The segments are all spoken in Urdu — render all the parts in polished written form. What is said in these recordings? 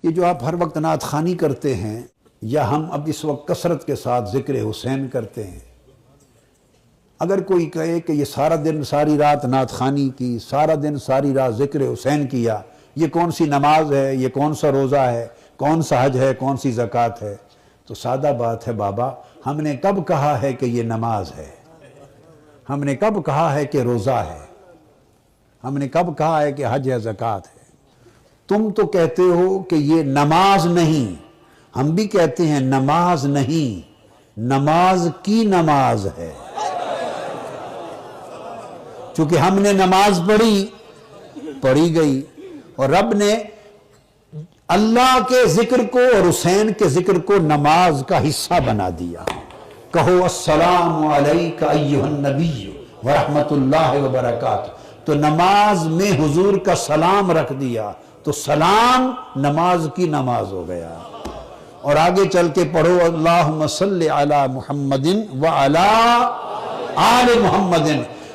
یہ جو آپ ہر وقت نعت خوانی کرتے ہیں یا ہم اب اس وقت کثرت کے ساتھ ذکر حسین کرتے ہیں، اگر کوئی کہے کہ یہ سارا دن ساری رات نعت خوانی کی، سارا دن ساری رات ذکر حسین کیا، یہ کون سی نماز ہے، یہ کون سا روزہ ہے، کون سا حج ہے، کون سی زکوٰۃ ہے؟ تو سادہ بات ہے بابا، ہم نے کب کہا ہے کہ یہ نماز ہے؟ ہم نے کب کہا ہے کہ روزہ ہے؟ ہم نے کب کہا ہے کہ حج ہے، زکوٰۃ ہے؟ تم تو کہتے ہو کہ یہ نماز نہیں، ہم بھی کہتے ہیں نماز نہیں، نماز کی نماز ہے۔ چونکہ ہم نے نماز پڑھی گئی، اور رب نے اللہ کے ذکر کو اور حسین کے ذکر کو نماز کا حصہ بنا دیا۔ کہو السلام علیک ایھا النبی ورحمۃ اللہ وبرکاتہ، تو نماز میں حضور کا سلام رکھ دیا، تو سلام نماز کی نماز ہو گیا۔ اور آگے چل کے پڑھو اللہم صلی علی محمد وعلی آل محمد،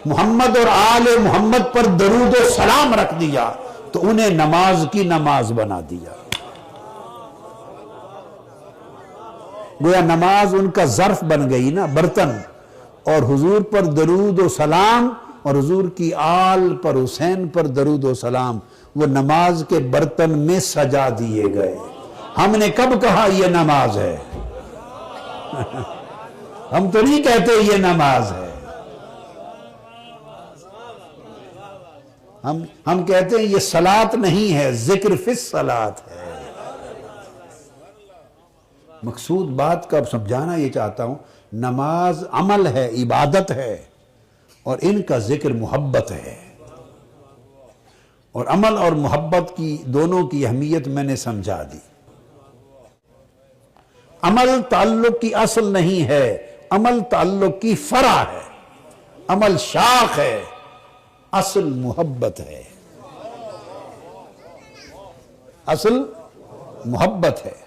محمد اور آل محمد پر درود و سلام رکھ دیا تو انہیں نماز کی نماز بنا دیا۔ گویا نماز ان کا ظرف بن گئی نا، برتن، اور حضور پر درود و سلام اور حضور کی آل پر، حسین پر درود و سلام وہ نماز کے برتن میں سجا دیے گئے۔ ہم نے کب کہا یہ نماز ہے؟ ہم تو نہیں کہتے یہ نماز ہے، ہم کہتے ہیں یہ صلاۃ نہیں ہے، ذکر فی الصلاۃ ہے۔ مقصود بات کا سمجھانا یہ چاہتا ہوں، نماز عمل ہے، عبادت ہے، اور ان کا ذکر محبت ہے۔ اور عمل اور محبت کی دونوں کی اہمیت میں نے سمجھا دی۔ عمل تعلق کی اصل نہیں ہے، عمل تعلق کی فرع ہے، عمل شاخ ہے، اصل محبت ہے، اصل محبت ہے۔